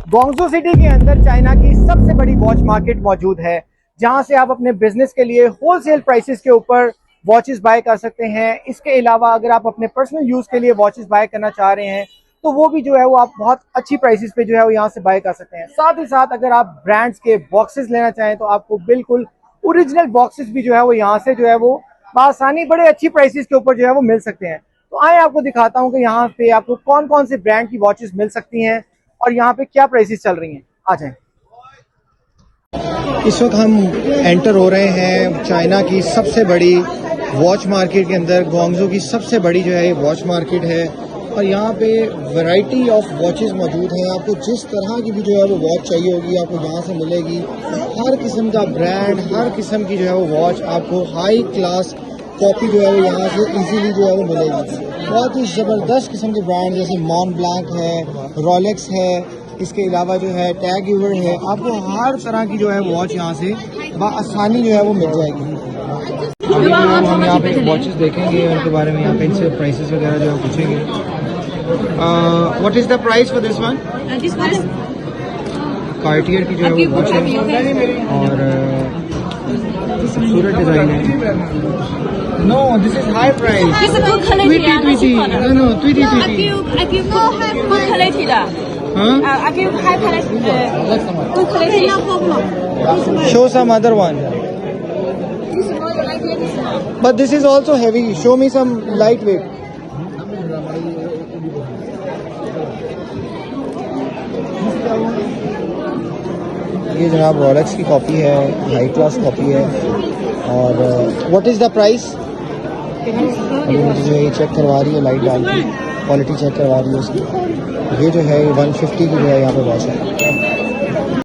Guangzhou city के अंदर China की सबसे बड़ी वॉच मार्केट मौजूद है, जहां से आप अपने बिजनेस के लिए होलसेल प्राइसेस के ऊपर वॉचेस बाय कर सकते हैं। इसके अलावा अगर आप अपने पर्सनल यूज के लिए वॉचेस बाय करना चाह रहे हैं तो वो भी जो है वो आप बहुत अच्छी प्राइसेस पे जो है वो यहाँ से बाय कर सकते हैं। साथ ही साथ अगर आप ब्रांड्स के बॉक्सेस लेना चाहें तो आपको बिल्कुल ओरिजिनल बॉक्सेस भी जो है वो यहाँ से जो है वो आसानी बड़े अच्छी प्राइसेस के ऊपर जो है वो मिल सकते हैं। तो आए आपको दिखाता हूँ कि यहाँ पे आपको कौन कौन से ब्रांड की वॉचेस मिल सकती हैं और यहाँ पे क्या प्राइसेस चल रही हैं। आ जाएं। इस वक्त हम एंटर हो रहे हैं चाइना की सबसे बड़ी वॉच मार्केट के अंदर। ग्वांगझू की सबसे बड़ी जो है ये वॉच मार्केट है और यहाँ पे वैरायटी ऑफ वॉचेस मौजूद हैं। आपको जिस तरह की भी जो है वो वॉच चाहिए होगी आपको यहाँ से मिलेगी। हर किस्म का ब्रांड, हर किस्म की जो है वो वॉच आपको हाई क्लास कॉपी जो है वो यहाँ से इजीली जो है वो मिलेगी। बहुत ही ज़बरदस्त किस्म के ब्रांड जैसे मॉन ब्लैंक है, रोलेक्स है, इसके अलावा जो है टैग यूवर है। आपको हर तरह की जो है वॉच यहाँ से आसानी जो है वो मिल जाएगी। अभी जो है हम यहाँ पे वॉचेस देखेंगे उनके बारे में, यहाँ पे इनसे प्राइसेस वगैरह जो है पूछेंगे। What is the price for this one? Cartier की जो है वो वॉच है और खूबसूरत डिजाइन है। No, this is high price. This is good quality. No, tweety. I give good quality 的。 I give high quality. Good quality. No problem. Show some other one. But this is also heavy. Show me some lightweight. ये जनाब Rolex की copy है, high class copy है। और what is the price? अभी मुझे जो ये चेक करवा रही है लाइट डाल के, क्वालिटी चेक करवा रही है उसकी। ये जो है 150 की जो है यहाँ पे वॉच है।